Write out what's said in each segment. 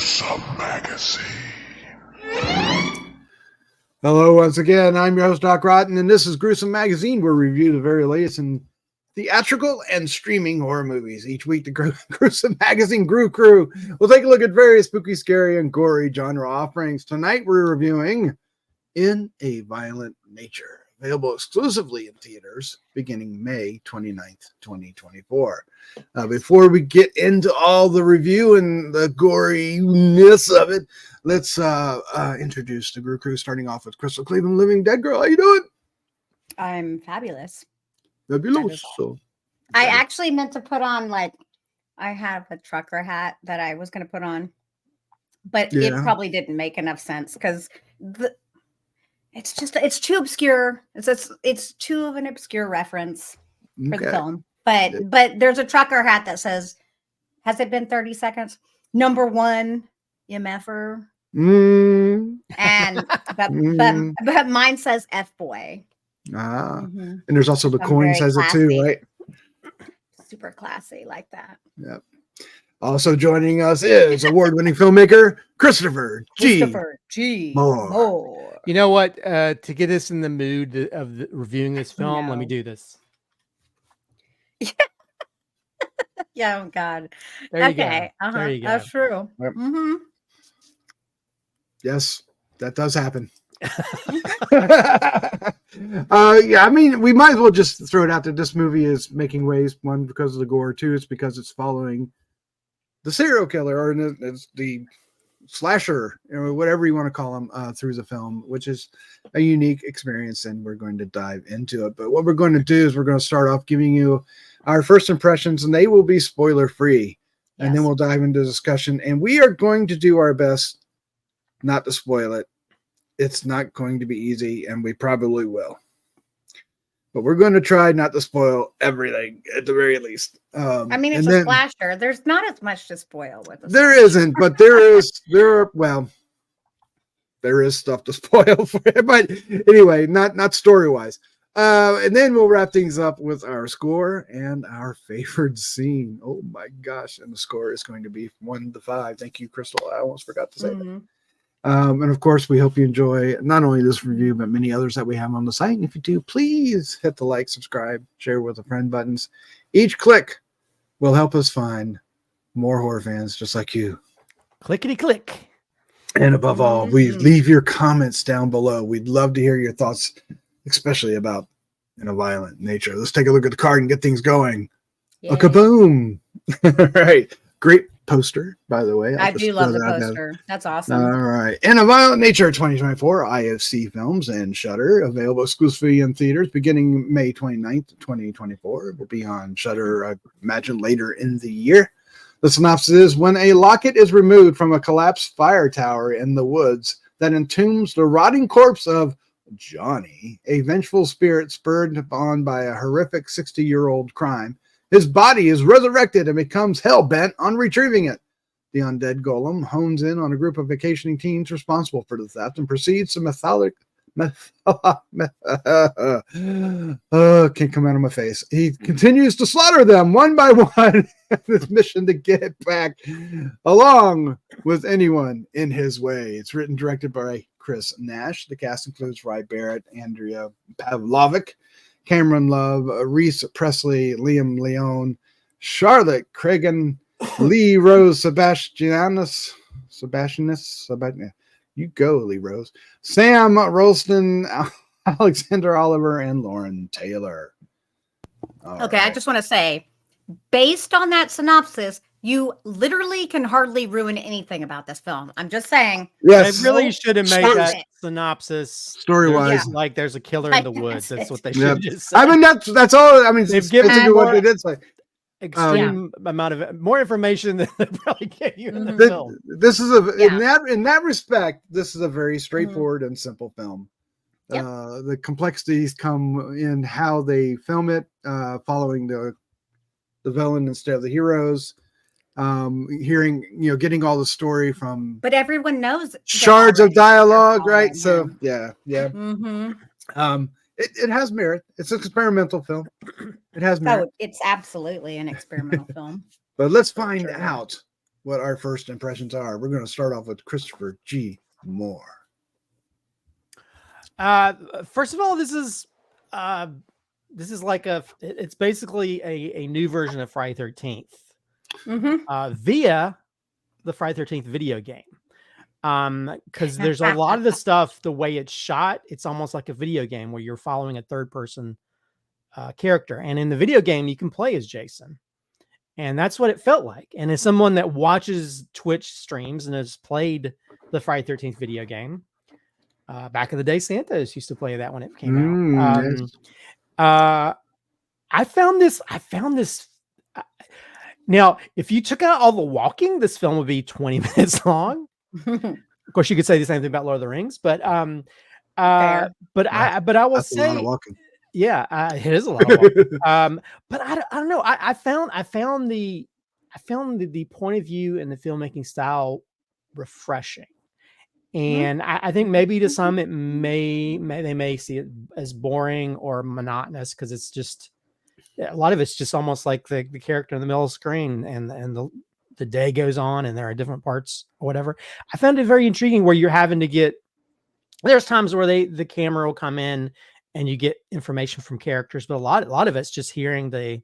Gruesome Magazine. Hello once again, I'm your host Doc Rotten, and this is Gruesome Magazine, where we review the very latest in theatrical and streaming horror movies. Each week, the Gruesome Magazine Grue-Crew will take a look at various spooky, scary, and gory genre offerings. Tonight, we're reviewing In a Violent Nature, available exclusively in theaters beginning May 29th, 2024. Before we get into all the review and the goriness of it, let's introduce the Grue-Crew, starting off with Crystal Cleveland, Cleveland the Livi6dead6irl. How you doing? I'm fabulous. Fabulous. I actually meant to put on, I have a trucker hat that I was going to put on, but it probably didn't make enough sense because it's too obscure. It's too of an obscure reference for the film. But there's a trucker hat that says, "Has it been 30 seconds? Number one MFer." And but mine says F boy. And there's also the coin says it too, right? Super classy like that. Yep. Also joining us is award-winning filmmaker Christopher G. Moore. You know what? To get us in the mood of reviewing this film, let me do this. Yeah. Oh God. There you go. There you go. That's true. Yep. Yes, that does happen. I mean, we might as well just throw it out that this movie is making waves. One, because of the gore. Two, it's because it's following the serial killer, or it's the slasher, whatever you want to call him, through the film, which is a unique experience, and we're going to dive into it. But what we're going to do is we're going to start off giving you our first impressions, and they will be spoiler free. Yes. And then we'll dive into discussion, and we are going to do our best not to spoil it. It's not going to be easy, and we probably will. But we're going to try not to spoil everything at the very least. I mean, it's a slasher. There's not as much to spoil with it. There isn't, but there is stuff to spoil for it. But anyway, not story-wise. And then we'll wrap things up with our score and our favorite scene. Oh my gosh. And the score is going to be 1 to 5. Thank you, Crystal. I almost forgot to say that. And of course, we hope you enjoy not only this review, but many others that we have on the site. And if you do, please hit the like, subscribe, share with a friend buttons. Each click will help us find more horror fans just like you. Clickety click. And above all, please leave your comments down below. We'd love to hear your thoughts, especially about In a Violent Nature. Let's take a look at the card and get things going. Yay. A kaboom. Right. Great poster, by the way. I do love the poster. That's awesome. All right. In a Violent Nature 2024, IFC Films and Shudder, available exclusively in theaters beginning May 29th, 2024. It will be on Shudder, I imagine, later in the year. The synopsis is: when a locket is removed from a collapsed fire tower in the woods that entombs the rotting corpse of Johnny, a vengeful spirit spurred on by a horrific 60-year-old crime, his body is resurrected and becomes hell-bent on retrieving it. The undead golem hones in on a group of vacationing teens responsible for the theft and proceeds to can't come out of my face. He continues to slaughter them one by one in his mission to get back along with anyone in his way. It's written, directed by Chris Nash. The cast includes Ry Barrett, Andrea Pavlovic, Cameron Love, Reese Presley, Liam Leone, Charlotte Cragen, Lee Rose Sebastianis. You go, Lee Rose. Sam Rolston, Alexander Oliver, and Lauren Taylor. Okay, I just want to say, based on that synopsis, you literally can hardly ruin anything about this film. I'm just saying. Yes. They really should have made that synopsis story-wise. Like there's a killer in the woods. That's what they should have just said. I mean, that's all. I mean, they've given what they did say. Extreme amount of more information than they probably gave you in the film. This is in that respect, this is a very straightforward and simple film. Yep. The complexities come in how they film it, following the villain instead of the heroes. Getting all the story from, but everyone knows shards of dialogue, right? So yeah. It has merit. It's an experimental film. It has merit. It's absolutely an experimental film. But let's find out what our first impressions are. We're going to start off with Christopher G. Moore. First of all, this is like it's basically a new version of Friday 13th via the Friday 13th video game. Because there's a lot of the stuff, the way it's shot, it's almost like a video game where you're following a third person character. And in the video game, you can play as Jason. And that's what it felt like. And as someone that watches Twitch streams and has played the Friday 13th video game, back in the day, Santos used to play that when it came out. Yes. I found this. Now, if you took out all the walking, this film would be 20 minutes long. Of course, you could say the same thing about Lord of the Rings, but I will say, a lot of walking. Yeah, it is a lot of walking. But I don't know. I found the point of view and the filmmaking style refreshing. And I think maybe to some they may see it as boring or monotonous because it's just a lot of it's just almost like the character in the middle of the screen and the day goes on and there are different parts or whatever. I found it very intriguing where you're having to there's times where the camera will come in and you get information from characters, but a lot of it's just hearing the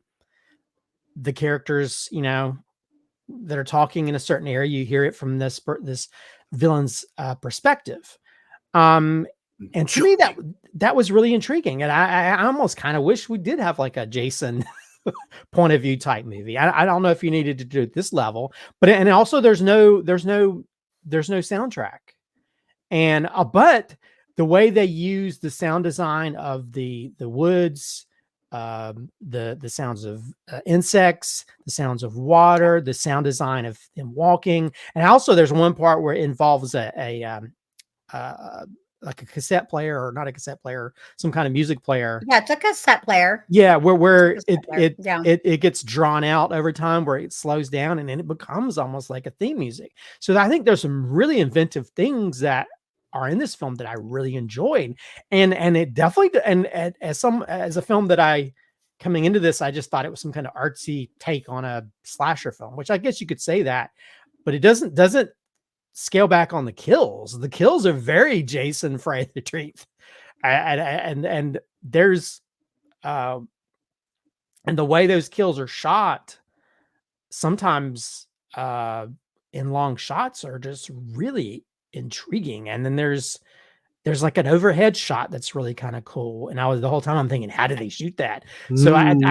characters, that are talking in a certain area. You hear it from this villain's perspective. And to me that was really intriguing. And I almost kind of wish we did have like a Jason point of view type movie. I don't know if you needed to do it at this level, and also there's no soundtrack. And but the way they use the sound design of the woods, the sounds of insects, the sounds of water, the sound design of them walking, and also there's one part where it involves like a cassette player, or not a cassette player, some kind of music player. Yeah, it's a cassette player. Yeah, where it gets drawn out over time, where it slows down and then it becomes almost like a theme music. So I think there's some really inventive things that are in this film that I really enjoyed, and it definitely as a film that I coming into this, I just thought it was some kind of artsy take on a slasher film, which I guess you could say that, but it doesn't scale back on the kills. The kills are very Jason Friday the 13th, and there's and the way those kills are shot, sometimes in long shots, are just really intriguing. And then there's like an overhead shot that's really kind of cool. And the whole time I'm thinking, how did they shoot that? So and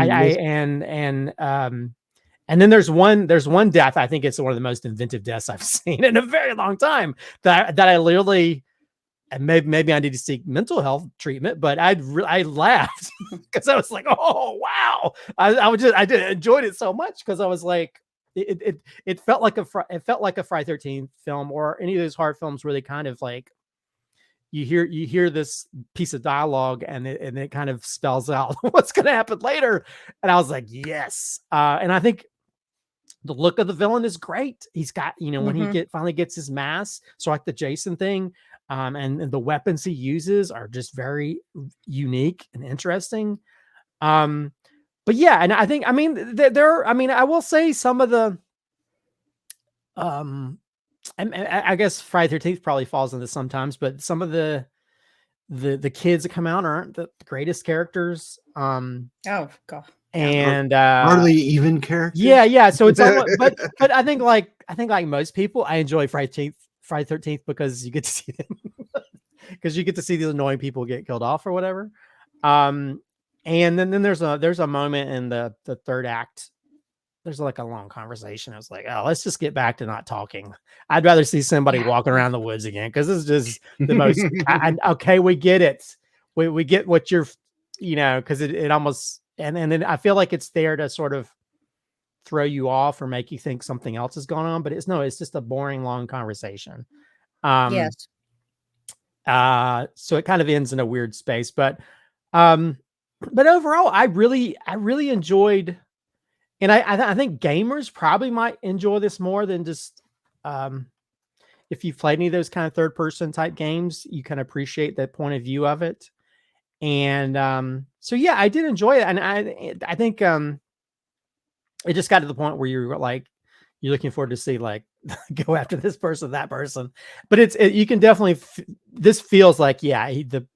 then there's one death. I think it's one of the most inventive deaths I've seen in a very long time. That I literally, and maybe I need to seek mental health treatment, but I laughed because I was like, oh wow! I enjoyed it so much because I was like, it felt like a Friday 13th film, or any of those horror films where they kind of like you hear this piece of dialogue and it kind of spells out what's going to happen later, and I was like, yes, and I think the look of the villain is great. He's got, when he finally gets his mask, so like the Jason thing, and the weapons he uses are just very unique and interesting. But yeah, and I think, I will say some of the, I guess Friday 13th probably falls into sometimes, but some of the kids that come out aren't the greatest characters. Oh God. And hardly even characters. Yeah. So it's almost, but I think like most people, I enjoy Friday 13th because you get to see them, because you get to see these annoying people get killed off or whatever. And then there's a moment in the third act. There's like a long conversation. I was like, oh, let's just get back to not talking. I'd rather see somebody walking around the woods again, because it's just the most. Okay, we get it. We get what you're, because it almost. And then I feel like it's there to sort of throw you off or make you think something else is going on, but it's just a boring, long conversation. Yes. So it kind of ends in a weird space, but overall, I really enjoyed, and I think gamers probably might enjoy this more than just, if you've played any of those kind of third person type games, you can appreciate that point of view of it. And so yeah, I did enjoy it, and I think it just got to the point where you're like, you're looking forward to see like go after this person, that person. But you can definitely this feels like the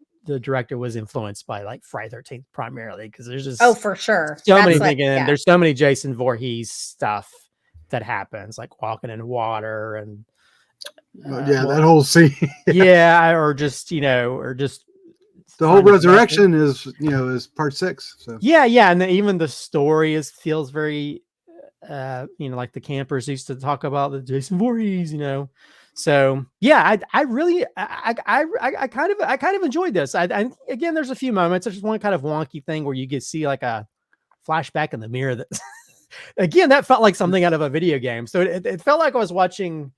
director was influenced by like Friday 13th primarily, because there's just for sure. so That's many like, thinking. There's so many Jason Voorhees stuff that happens, like walking in water and that whole scene. or just the whole resurrection is part 6. So and even the story feels very like the campers used to talk about the Jason Voorhees, So I really kind of enjoyed this. I again, there's a few moments. There's one kind of wonky thing where you get see like a flashback in the mirror that again, that felt like something out of a video game. So it felt like I was watching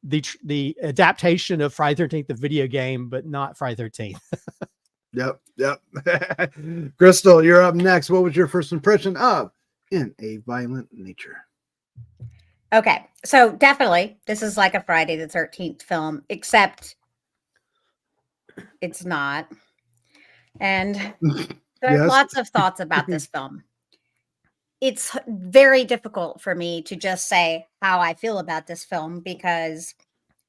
the adaptation of Friday 13th, the video game, but not Friday 13th. Yep. Crystal, you're up next. What was your first impression of In a Violent Nature? Okay, so definitely this is like a Friday the 13th film, except it's not. And there are lots of thoughts about this film. It's very difficult for me to just say how I feel about this film, because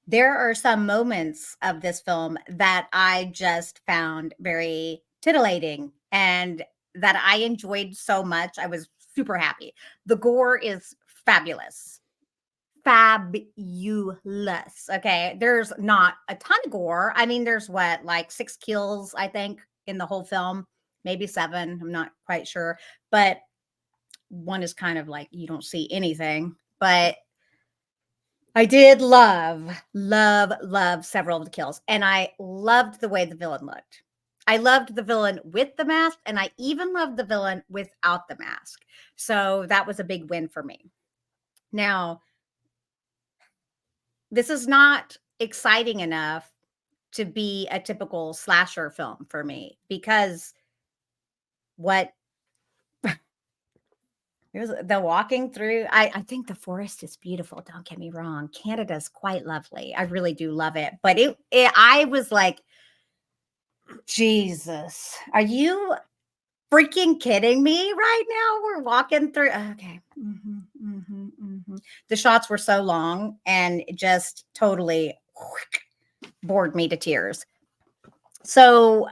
there are some moments of this film that I just found very titillating and that I enjoyed so much. I was super happy. The gore is fabulous. Fabulous. Okay. There's not a ton of gore. I mean, there's like 6 kills, I think, in the whole film, maybe 7. I'm not quite sure. But one is kind of like you don't see anything. But I did love several of the kills. And I loved the way the villain looked. I loved the villain with the mask, and I even loved the villain without the mask. So that was a big win for me. Now, this is not exciting enough to be a typical slasher film for me, because here's the walking through. I think the forest is beautiful. Don't get me wrong. Canada's quite lovely. I really do love it. But I was like, Jesus, are you freaking kidding me right now? We're walking through. Okay. The shots were so long and it just totally bored me to tears. So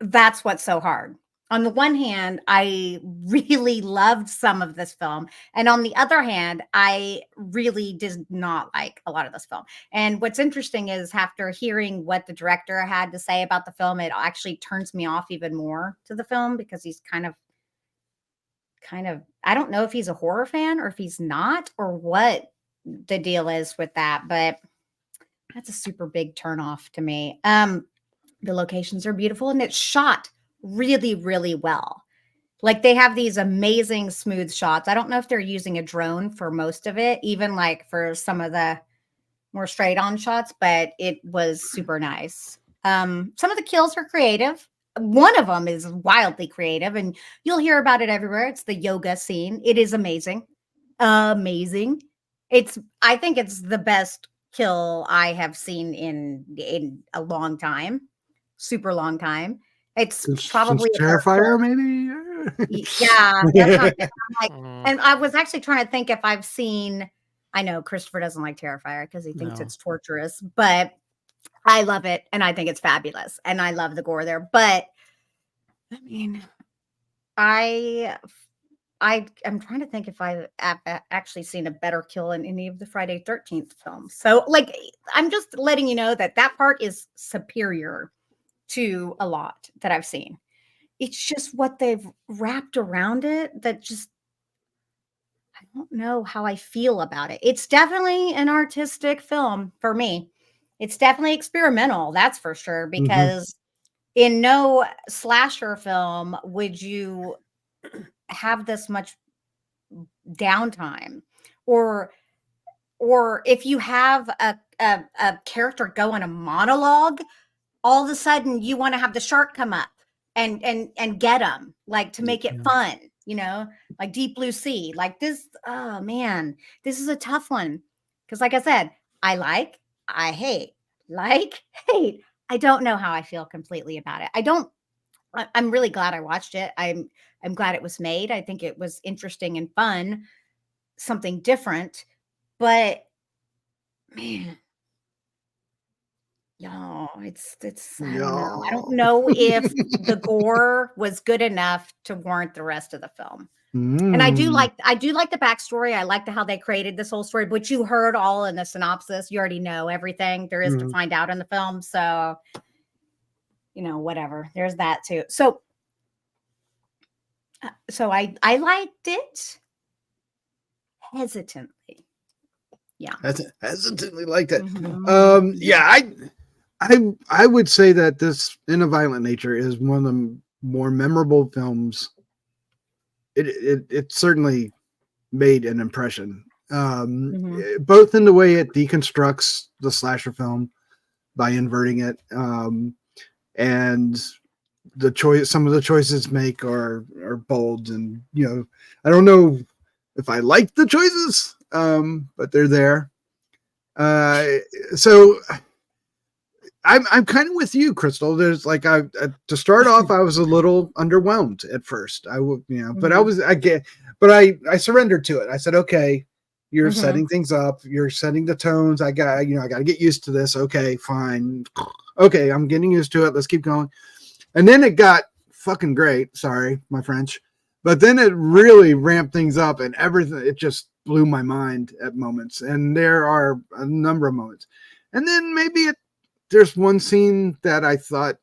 that's what's so hard. On the one hand, I really loved some of this film. And on the other hand, I really did not like a lot of this film. And what's interesting is, after hearing what the director had to say about the film, it actually turns me off even more to the film, because he's kind of, I don't know if he's a horror fan or if he's not, or what the deal is with that, but that's a super big turnoff to me. The locations are beautiful and it's shot really, really well. Like, they have these amazing smooth shots. I don't know if they're using a drone for most of it, even like for some of the more straight on shots, but it was super nice. Some of the kills are creative. One of them is wildly creative, and you'll hear about it everywhere. It's the yoga scene. It is amazing. Amazing. I think it's the best kill I have seen in a long time. Super long time. It's probably Terrifier, maybe. Yeah, that's not, and I was actually trying to think if I've seen. I know Christopher doesn't like Terrifier because he thinks it's torturous, but I love it and I think it's fabulous, and I love the gore there. But I mean, I'm trying to think if I've actually seen a better kill in any of the Friday 13th films. So, like, I'm just letting you know that part is superior to a lot that I've seen. It's just what they've wrapped around it that just, I don't know how I feel about it. It's definitely an artistic film for me. It's definitely experimental, that's for sure, because in no slasher film would you have this much downtime, or if you have a character go on a monologue, all of a sudden you want to have the shark come up and get them, like, to make it fun, like Deep Blue Sea, like this. Oh man, this is a tough one, because like I said, I hate, hate. I don't know how I feel completely about it. I'm really glad I watched it. I'm glad it was made. I think it was interesting and fun, something different, But man, y'all, it's I don't know. I don't know if the gore was good enough to warrant the rest of the film. And I do like the backstory. I like how they created this whole story, which you heard all in the synopsis. You already know everything there is to find out in the film. So, you know, whatever. There's that too. So I liked it hesitantly. Yeah. Hesitantly liked it. Yeah, I would say that this In a Violent Nature is one of the more memorable films. It certainly made an impression, both in the way it deconstructs the slasher film by inverting it, and some of the choices make are bold, and you know, I don't know if I like the choices, but they're there. So I'm kind of with you, Crystal. There's like to start off, I was a little underwhelmed at first. I would, you know, but I surrendered to it. I said, okay, you're setting things up, you're setting the tones. I got to get used to this. Okay, fine. Okay, I'm getting used to it. Let's keep going. And then it got fucking great. Sorry, my French. But then it really ramped things up, and everything, it just blew my mind at moments. And there are a number of moments. And then maybe there's one scene that I thought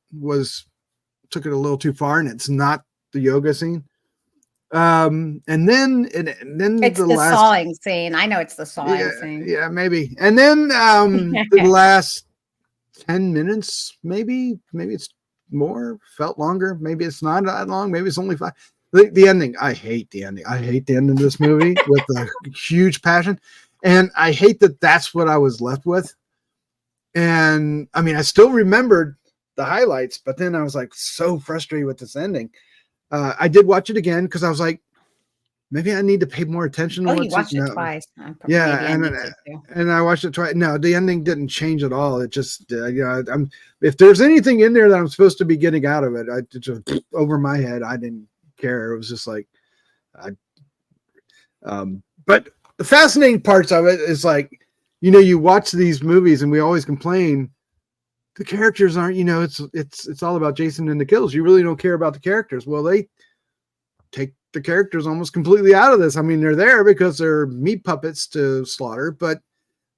took it a little too far, and it's not the yoga scene. And then it's the sawing scene. I know it's the sawing scene. Yeah, maybe. And then the last 10 minutes, maybe it's more, felt longer. Maybe it's not that long. Maybe it's only 5. The ending. I hate the ending. I hate the end of this movie with a huge passion. And I hate that that's what I was left with. And I mean, I still remembered the highlights, but then I was like so frustrated with this ending. I did watch it again because I was like, maybe I need to pay more attention. You watched it twice. Yeah, and I watched it twice. No, the ending didn't change at all. It just, if there's anything in there that I'm supposed to be getting out of it, I just over my head. I didn't care. It was just like, but the fascinating parts of it is like, you know, you watch these movies and we always complain the characters aren't, you know, it's all about Jason and the kills. You really don't care about the characters. Well, they take the characters almost completely out of this. I mean, they're there because they're meat puppets to slaughter, but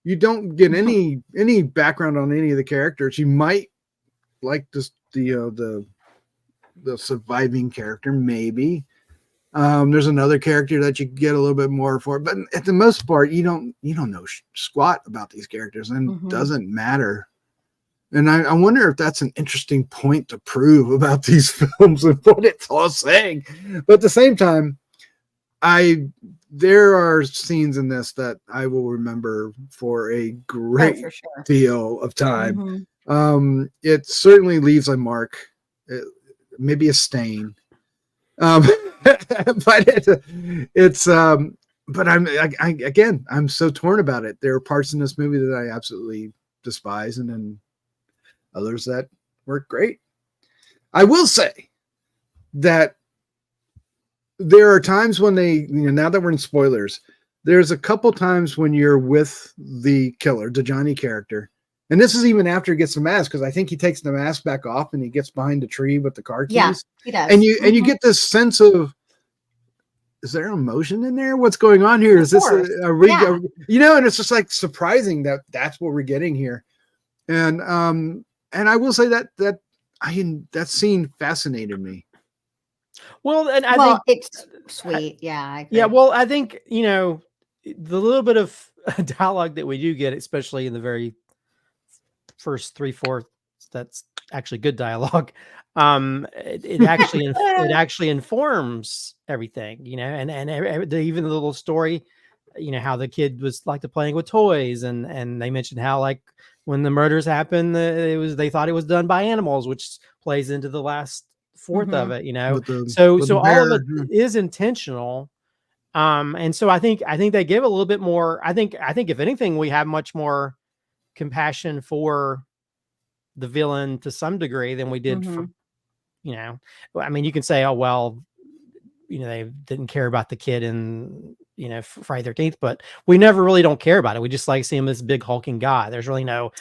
you don't get any background on any of the characters. You might like this, the surviving character, maybe. There's another character that you get a little bit more for, but at the most part, you don't know squat about these characters, and it doesn't matter. And I wonder if that's an interesting point to prove about these films and what it's all saying. But at the same time, there are scenes in this that I will remember for a great deal of time. It certainly leaves a mark, maybe a stain. But I'm so torn about it. There are parts in this movie that I absolutely despise, and then others that work great. I will say that there are times when now that we're in spoilers, there's a couple times when you're with the killer, the Johnny character. And this is even after he gets the mask, because I think he takes the mask back off and he gets behind the tree with the car keys. Yeah, he does. And you get this sense of, is there emotion in there? What's going on here? Is this and it's just like surprising that that's what we're getting here. And I will say that scene fascinated me. Well, and I think it's sweet. Yeah. Well, I think, the little bit of dialogue that we do get, especially in the very first 3/4, that's actually good dialogue. It actually informs everything, and even the little story, how the kid was like to playing with toys, and they mentioned how, like, when the murders happened, they thought it was done by animals, which plays into the last fourth of it, so all of it is intentional. And so I think they give a little bit more. I think if anything, we have much more compassion for the villain to some degree than we did for, I mean, you can say, oh, well, they didn't care about the kid in you know, Friday 13th, but we never really don't care about it. We just like see him as this big hulking guy. There's really no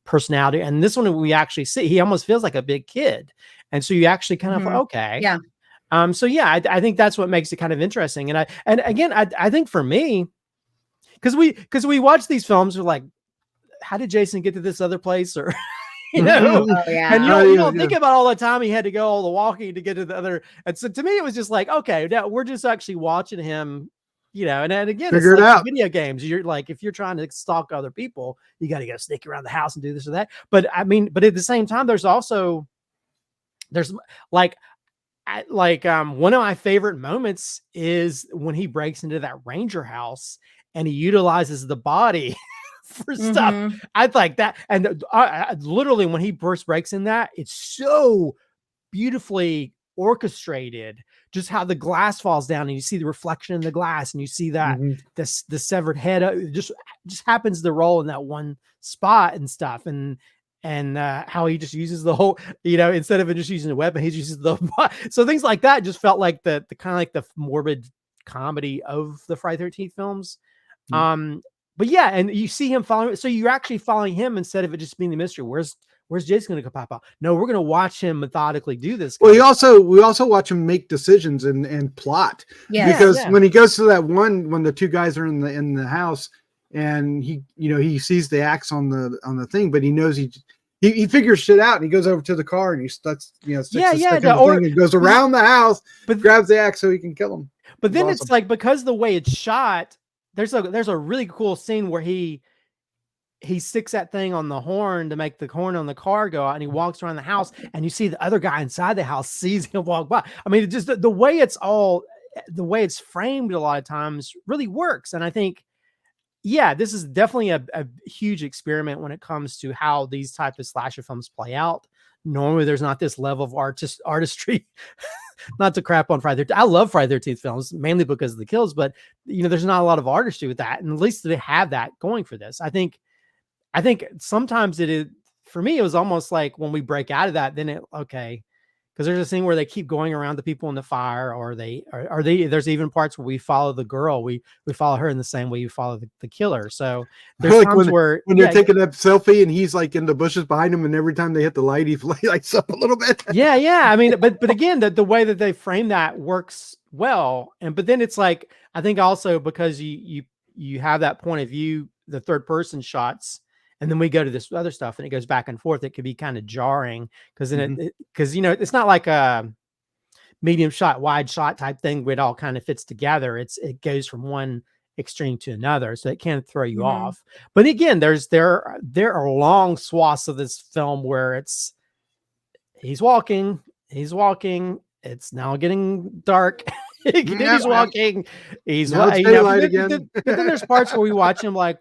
personality. And this one we actually see, he almost feels like a big kid. And so you actually kind of, okay. Yeah. So yeah, I think that's what makes it kind of interesting. And again, I think for me, because we watch these films, we're like, how did Jason get to this other place? Or you know, and you don't think about all the time he had to go all the walking to get to the other. And so to me, it was just like, okay, now we're just actually watching him, you know, and again, figure it's it like out. video games. You're like, if you're trying to stalk other people, you got to go sneak around the house and do this or that. But I mean, but at the same time, there's like one of my favorite moments is when he breaks into that ranger house and he utilizes the body for stuff. I like that. And literally when he first breaks in that, it's so beautifully orchestrated, just how the glass falls down and you see the reflection in the glass and you see that the severed head just happens to roll in that one spot and stuff. And how he just uses the whole, you know, instead of just using a weapon, he uses the, so things like that just felt like the kind of like the morbid comedy of the Friday 13th films. But yeah, and you see him following, so you're actually following him instead of it just being the mystery. Where's Jason going to pop out? No, we're going to watch him methodically do this. Well, we also watch him make decisions and plot. Because when he goes to that one, when the two guys are in the house and he sees the axe on the thing, but he knows he figures shit out and he goes over to the car and he sticks the stick and goes around the house, but grabs the axe so he can kill him. But then it's like, because the way it's shot, there's a really cool scene where he sticks that thing on the horn to make the horn on the car go out, and he walks around the house, and you see the other guy inside the house sees him walk by. I mean, just the way it's framed a lot of times really works. And I think, yeah, this is definitely a huge experiment when it comes to how these type of slasher films play out. Normally there's not this level of artistry. Not to crap on Friday 13th. I love Friday 13th films mainly because of the kills, but there's not a lot of artistry with that. And at least they have that going for this. I think sometimes it is, for me, it was almost like when we break out of that, then because there's a scene where they keep going around the people in the fire, or there's even parts where we follow the girl. We follow her in the same way you follow the killer. So there's like times when they're taking that selfie and he's like in the bushes behind him, and every time they hit the light, he lights up a little bit. Yeah. I mean, but again, the way that they frame that works well. But then it's like, I think also because you have that point of view, the third person shots, and then we go to this other stuff and it goes back and forth. It could be kind of jarring because then it's not like a medium shot, wide shot type thing where it all kind of fits together. It goes from one extreme to another, so it can throw you off. But again, there are long swaths of this film where he's walking, it's now getting dark. He's walking, he's daylight again. But then there's parts where we watch him like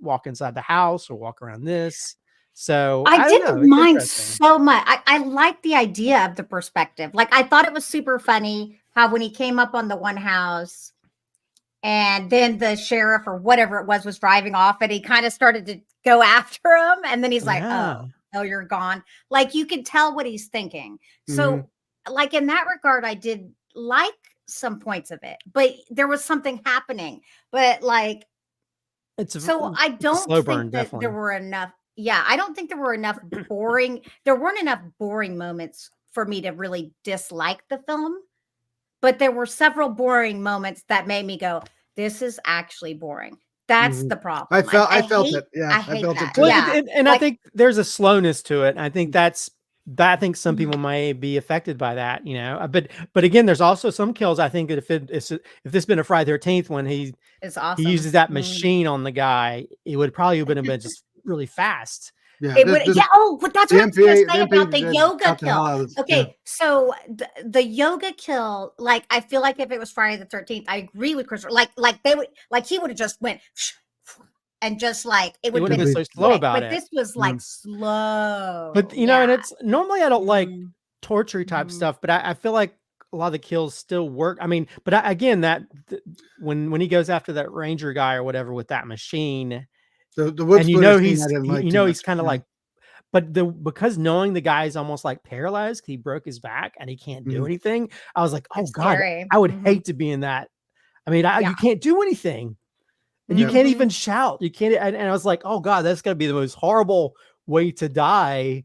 walk inside the house or walk around this. So I didn't mind so much. I like the idea of the perspective. Like, I thought it was super funny how when he came up on the one house and then the sheriff or whatever it was driving off and he kind of started to go after him. And then he's like, oh, you're gone. Like, you can tell what he's thinking. So like in that regard, I did like some points of it, but there was something happening. But like, I don't think that there were enough. Yeah, I don't think there were enough boring. There weren't enough boring moments for me to really dislike the film. But there were several boring moments that made me go, "This is actually boring." That's the problem. I felt it. Yeah, I felt it too. Well, and I think there's a slowness to it. I think I think some people may be affected by that, but again, there's also some kills. I think that if this had been a Friday 13th when he uses that machine on the guy, it would probably have been just really fast. Yeah, but that's what I was going to say about the yoga kill. Okay, so the yoga kill, like, I feel like if it was Friday the 13th, I agree with Chris. Like he would have just went and just like it would have been so slow about it. But this was like slow. But and it's normally I don't like torture type stuff, but I feel like a lot of the kills still work. I mean, but again, when he goes after that ranger guy or whatever with that machine, and he's kind of like, but because knowing the guy is almost like paralyzed, he broke his back and he can't do anything. I was like, oh God, I would hate to be in that. I mean, you can't do anything. And you can't even shout. You can't. And I was like, oh God, that's going to be the most horrible way to die,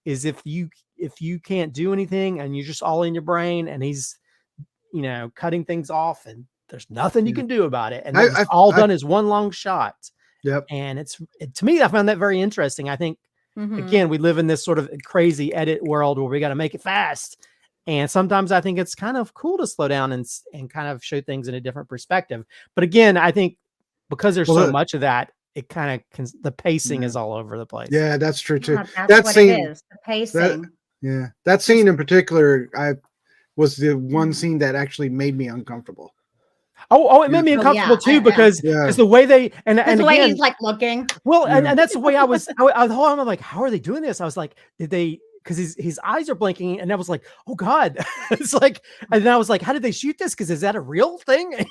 is if you can't do anything and you're just all in your brain, and he's, cutting things off and there's nothing you can do about it. And it's all done as one long shot. Yep. And to me, I found that very interesting. I think, again, we live in this sort of crazy edit world where we got to make it fast. And sometimes I think it's kind of cool to slow down and kind of show things in a different perspective. But again, I think, because there's so much of that, it kind of the pacing is all over the place. Yeah, that's true too. Yeah, that's what scene, it is. The pacing. That scene in particular, was the one scene that actually made me uncomfortable. It made me uncomfortable too, because the way they and the way he's like looking. Well, and that's the way I was. I'm like, how are they doing this? I was like, did they? Because his eyes are blinking, and I was like, oh God. It's like, and then I was like, how did they shoot this? Because is that a real thing?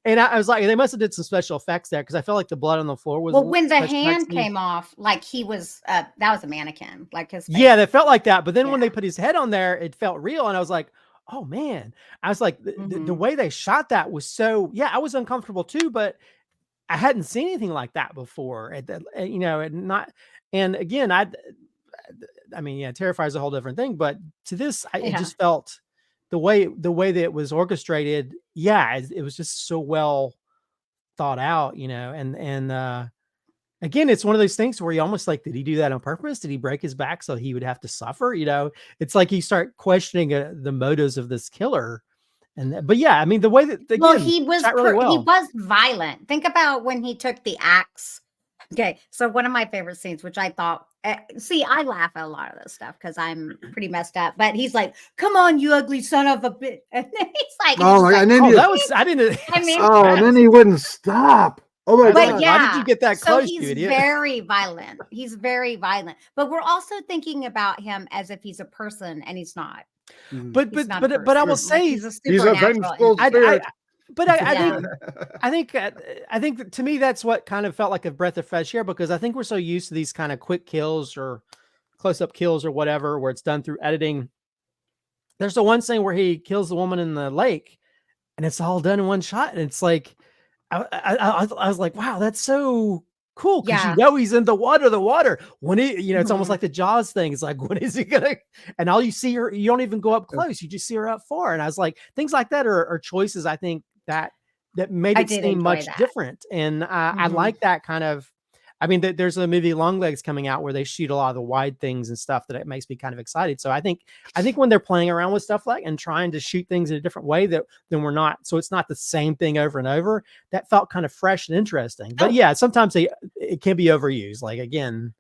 And I was like, they must have did some special effects there, because I felt like the blood on the floor was. Well, when the hand came off, like he was, that was a mannequin, like his face. Yeah, that felt like that. But then when they put his head on there, it felt real, and I was like, oh man. I was like, the way they shot that was so. Yeah, I was uncomfortable too, but I hadn't seen anything like that before. And again, I mean, Terrifier is a whole different thing, but to this, it just felt the way that it was orchestrated. Yeah, it was just so well thought out, and again, it's one of those things where you almost like, did he do that on purpose? Did he break his back so he would have to suffer? It's like you start questioning the motives of this killer. But yeah, I mean, the way that, again, he was he was violent. Think about when he took the axe. Okay, so one of my favorite scenes, which I thought, I laugh at a lot of this stuff because I'm pretty messed up. But he's like, "Come on, you ugly son of a bitch!" And then he's like, and then he wouldn't stop. Oh my God! Yeah, how did you get that close? So he's very violent. He's very violent. But we're also thinking about him as if he's a person, and he's not. But I will say, he's a supernatural. But I think that, to me, that's what kind of felt like a breath of fresh air, because I think we're so used to these kind of quick kills or close-up kills or whatever, where it's done through editing. There's the one scene where he kills the woman in the lake, and it's all done in one shot, and it's like, I was like, wow, that's so cool, because he's in the water. When he, it's almost like the Jaws thing. It's like, when is he gonna? And all you see her, you don't even go up close. You just see her up far. And I was like, things like that are choices, I think, that made it seem much different. And I like that kind of. I mean, there's a movie Longlegs coming out where they shoot a lot of the wide things and stuff, that it makes me kind of excited. So I think when they're playing around with stuff like and trying to shoot things in a different way then we're not, so it's not the same thing over and over, that felt kind of fresh and interesting. But yeah, sometimes it can be overused. Like, again,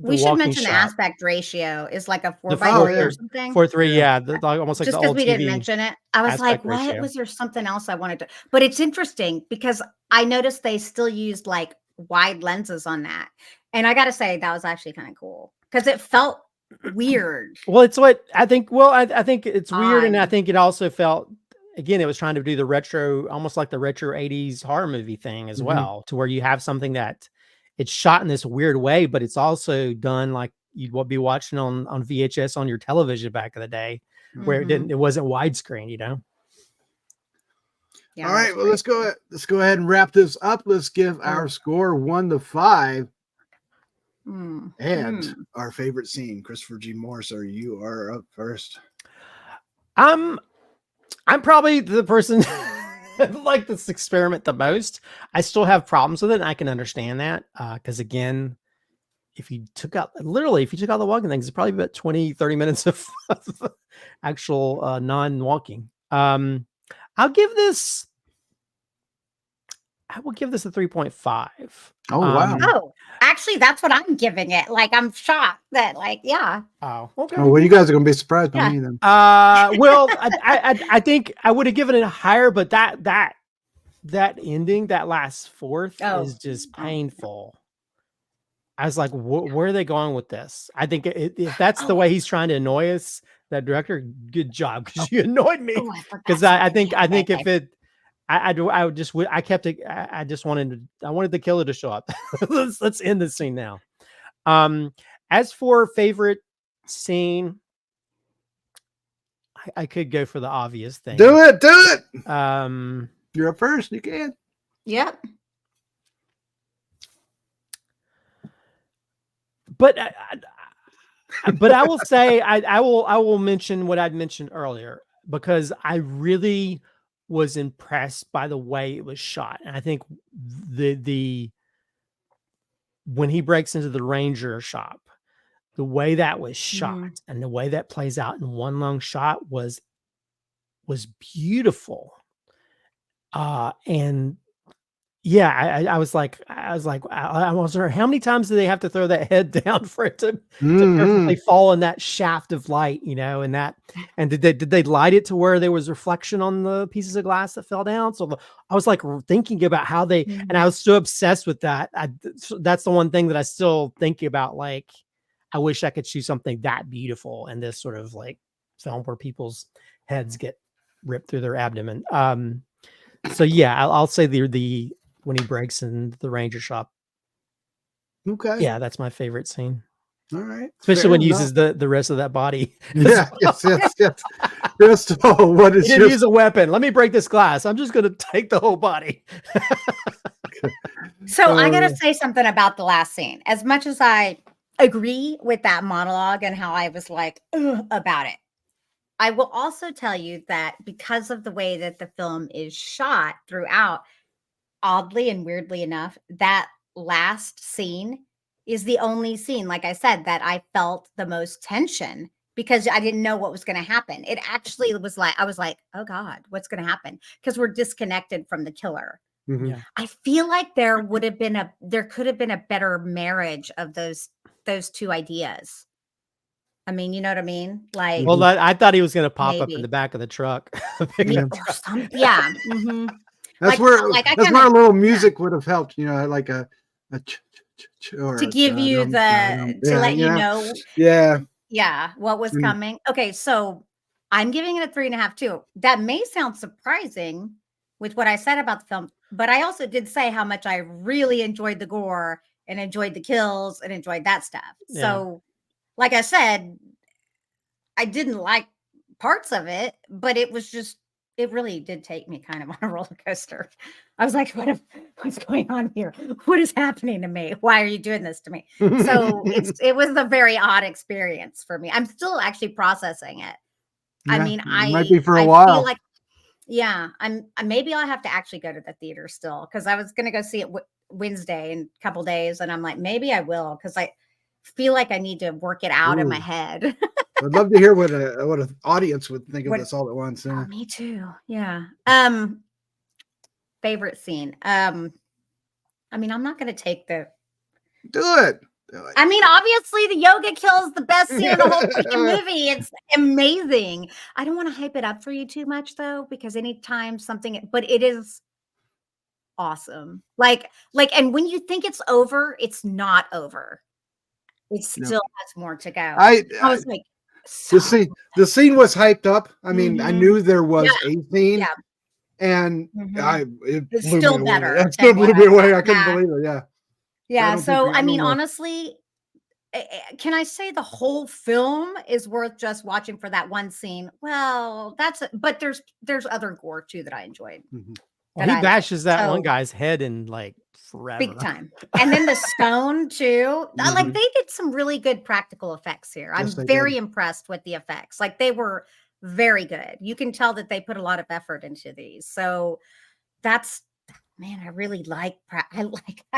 we should mention the aspect ratio is like a 4:3 or something. 4:3, yeah, almost like just because we didn't mention it. I was like, what was there something else I wanted to? But it's interesting because I noticed they still used like wide lenses on that, and I gotta say that was actually kind of cool because it felt weird. Well, it's what I think. Well, I think it's weird, and I think it also felt, again, it was trying to do the retro, almost like the retro 80s horror movie thing as well, to where you have something that it's shot in this weird way, but it's also done like you'd be watching on VHS on your television back in the day, where it wasn't widescreen, Yeah, all right, well, let's go ahead and wrap this up. Let's give our score 1 to 5. And our favorite scene. Christopher G. Morse, you are up first. I'm probably the person like this experiment the most. I still have problems with it, and I can understand that. Because again, if you took out the walking things, it's probably about 20-30 minutes of actual non-walking. I will give this a 3.5. Oh, wow. Actually, that's what I'm giving it. Like, I'm shocked that, yeah. Oh, okay. Oh, well, you guys are going to be surprised by me then. Well, I think I would have given it higher, but that ending, that last fourth is just painful. I was like, where are they going with this? I think if that's the way he's trying to annoy us, that director, good job, because you annoyed me. Because I think if it, I wanted the killer to show up. let's end this scene now. As for favorite scene, I could go for the obvious thing. Do it. You're up first. You can. Yep. But I will say I will mention what I'd mentioned earlier, because I really was impressed by the way it was shot. And I think the when he breaks into the ranger shop, the way that was shot and the way that plays out in one long shot was beautiful. And yeah, I was like, I was wondering how many times do they have to throw that head down for it to perfectly fall in that shaft of light, you know, and did they light it to where there was reflection on the pieces of glass that fell down? So I was like thinking about how they, and I was so obsessed with that. That's the one thing that I still think about. Like, I wish I could shoot something that beautiful in this sort of like film where people's heads get ripped through their abdomen. So yeah, I'll say the when he breaks in the ranger shop. Okay. Yeah, that's my favorite scene. All right. Especially when he uses the rest of that body. Yeah. Yes. Just, oh, what is he didn't use a weapon. Let me break this glass. I'm just going to take the whole body. So I got to say something about the last scene. As much as I agree with that monologue and how I was like about it, I will also tell you that because of the way that the film is shot throughout, oddly and weirdly enough, that last scene is the only scene, like I said, that I felt the most tension because I didn't know what was going to happen. It actually was like, I was like, oh God, what's going to happen? Because we're disconnected from the killer. Yeah. I feel like there could have been a better marriage of those two ideas. I mean, you know what I mean? Like, well, I thought he was going to pop up in the back of the truck. Or something. Yeah. Mm-hmm. That's where a little music would have helped, you know, like a to give you to let you know. Yeah. Yeah. What was coming. Okay. So I'm giving it a 3.5 too. That may sound surprising with what I said about the film, but I also did say how much I really enjoyed the gore and enjoyed the kills and enjoyed that stuff. Yeah. So, like I said, I didn't like parts of it, but it really did take me kind of on a roller coaster. I was like, what's going on here? What is happening to me? Why are you doing this to me? So it was a very odd experience for me. I'm still actually processing it. Yeah, I mean, I might be for a while. Feel like, yeah, maybe I'll have to actually go to the theater still, because I was going to go see it Wednesday in a couple days, and I'm like, maybe I will, because I feel like I need to work it out in my head. I'd love to hear what an audience would think of this all at once. Yeah. Oh, me too. Yeah. Favorite scene. I mean, I'm not going to take the. Do it. I mean, obviously, the yoga kill is the best scene in the whole freaking movie. It's amazing. I don't want to hype it up for you too much, though, because anytime something, but it is awesome. Like, and when you think it's over, it's not over. It still has more to go. I was like, the scene was hyped up. I mean, I knew there was a scene, and it's still better. It still blew me away. I couldn't believe it. Yeah. Yeah. So, I mean, honestly, can I say the whole film is worth just watching for that one scene? Well, but there's other gore too that I enjoyed. Well, he bashes that one guy's head in like forever. Big time. And then the stone too. Like, they did some really good practical effects here. I'm very impressed with the effects. Like, they were very good. You can tell that they put a lot of effort into these. So that's, man, I really like, I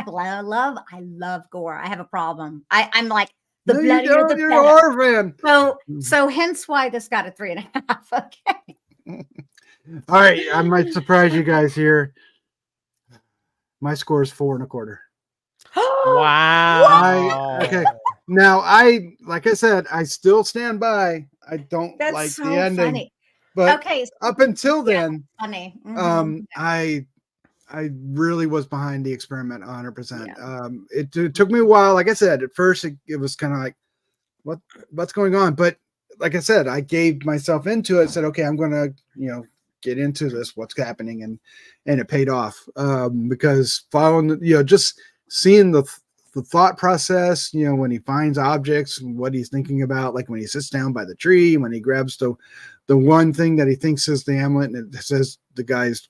love gore. I have a problem. I'm like, the bloodier the better. You're a fan. So hence why this got a 3.5. Okay. All right, I might surprise you guys here. My score is 4.25. Wow. Okay. Now, like I said, I still stand by. I don't like the ending. Funny. But up until then, funny. I really was behind the experiment 100%. Yeah. It took me a while. Like I said, at first it was kind of like, what's going on? But like I said, I gave myself into it. Said, okay, I'm going to, get into this, what's happening. And it paid off because following, just seeing the thought process, when he finds objects and what he's thinking about, like when he sits down by the tree, when he grabs the one thing that he thinks is the amulet and it says the guy's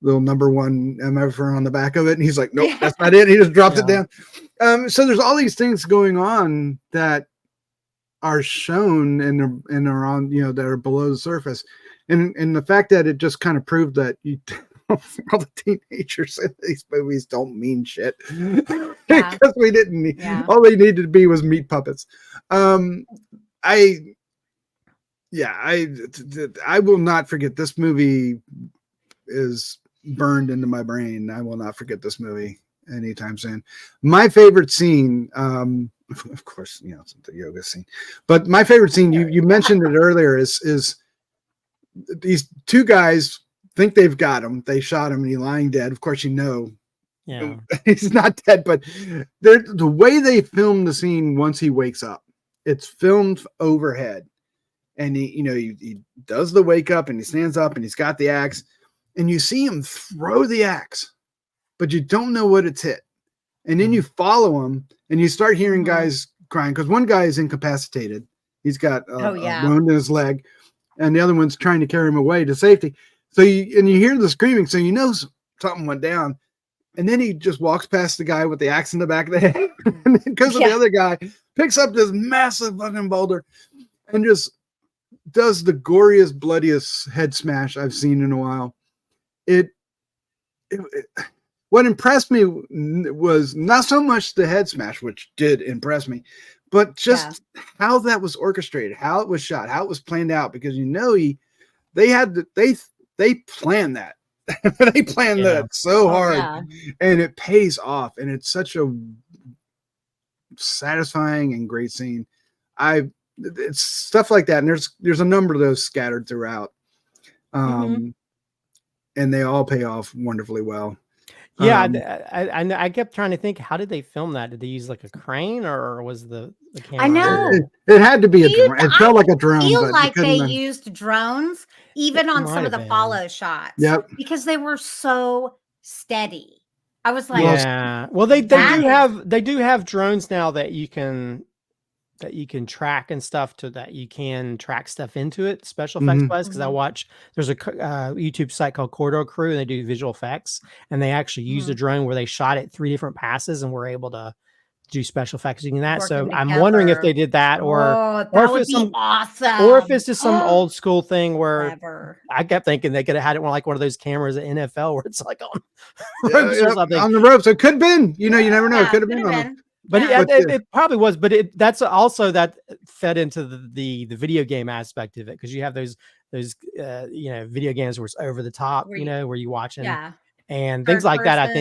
little number 1 MFR on the back of it, and he's like, nope, that's not it. He just dropped it down. So there's all these things going on that are shown and are on, you know, that are below the surface, and the fact that it just kind of proved that all the teenagers in these movies don't mean shit because we didn't need, all they needed to be was meat puppets. I will not forget this movie. Is burned into my brain. I will not forget this movie anytime soon. My favorite scene, of course, you know, it's the yoga scene, but my favorite scene, you mentioned it earlier, is these 2 guys think they've got him. They shot him and he's lying dead. Of course, you know, he's not dead, but the way they film the scene once he wakes up, it's filmed overhead, and he does the wake up and he stands up and he's got the axe, and you see him throw the axe, but you don't know what it's hit. And then you follow him and you start hearing guys crying because one guy is incapacitated. He's got a wound in his leg, and the other one's trying to carry him away to safety. So you hear the screaming, so you know something went down. And then he just walks past the guy with the axe in the back of the head, and then goes to the other guy, picks up this massive fucking boulder, and just does the goriest, bloodiest head smash I've seen in a while. What impressed me was not so much the head smash, which did impress me, but just how that was orchestrated, how it was shot, how it was planned out. Because they planned that. They planned that so hard, and it pays off, and it's such a satisfying and great scene. It's stuff like that, and there's a number of those scattered throughout, and they all pay off wonderfully well. I kept trying to think, how did they film that? Did they use like a crane, or was the camera? I know it had to be a drone. It felt like a drone. I feel like they used drones even on some of the follow shots. Yep, because they were so steady. I was like, well, they do have drones now that you can track and stuff, to that you can track stuff into it, special effects wise. Because there's a YouTube site called Grue-Crew, and they do visual effects, and they actually used a drone where they shot it 3 different passes and were able to do special effects using that. So I'm wondering if they did that, or if it's awesome, or if it's just some old school thing where I kept thinking they could have had it like one of those cameras at NFL where it's like on ropes or something. On the ropes. It could have been, you never know. It could have been on them. But it probably was, but that's also that fed into the video game aspect of it, because you have those video games where it's over the top, where you watch and things like that. I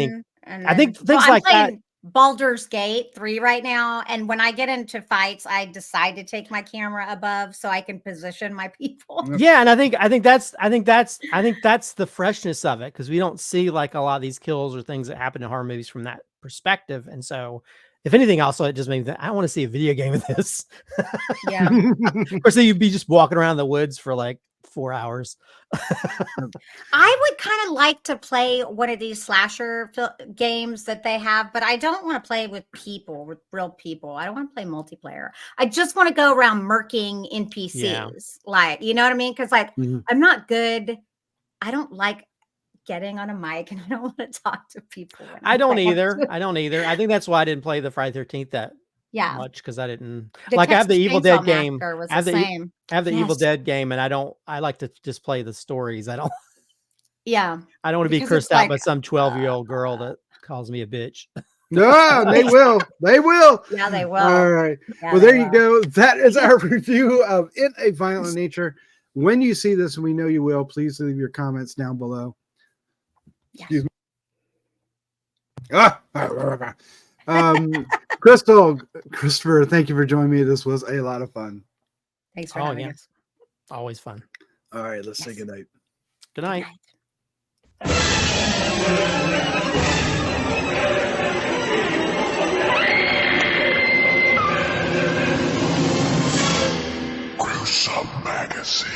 think things like that. Baldur's Gate 3 right now, and when I get into fights, I decide to take my camera above so I can position my people. Yeah, and I think that's the freshness of it, because we don't see like a lot of these kills or things that happen in horror movies from that perspective, and so. If anything, also, it just means that I want to see a video game of this. Yeah. Or so you'd be just walking around the woods for like 4 hours. I would kind of like to play one of these slasher games that they have, but I don't want to play with real people. I don't want to play multiplayer. I just want to go around murking NPCs. Like, you know what I mean? Because like, I'm not good. I don't like getting on a mic, and I don't want to talk to people. I don't either. I think that's why I didn't play the Friday 13th that much, because I didn't I have the Evil Dead game. I have the Evil Dead game, and I like to just play the stories. I don't want to be cursed out by some 12-year-old girl that calls me a bitch. No, they will. They will. Yeah, they will. All right. Well, there you go. That is our review of In a Violent Nature. When you see this, and we know you will, please leave your comments down below. Excuse me. Christopher, thank you for joining me. This was a lot of fun. Thanks for having us. Always fun. All right, let's say good night. Good night. Gruesome Magazine.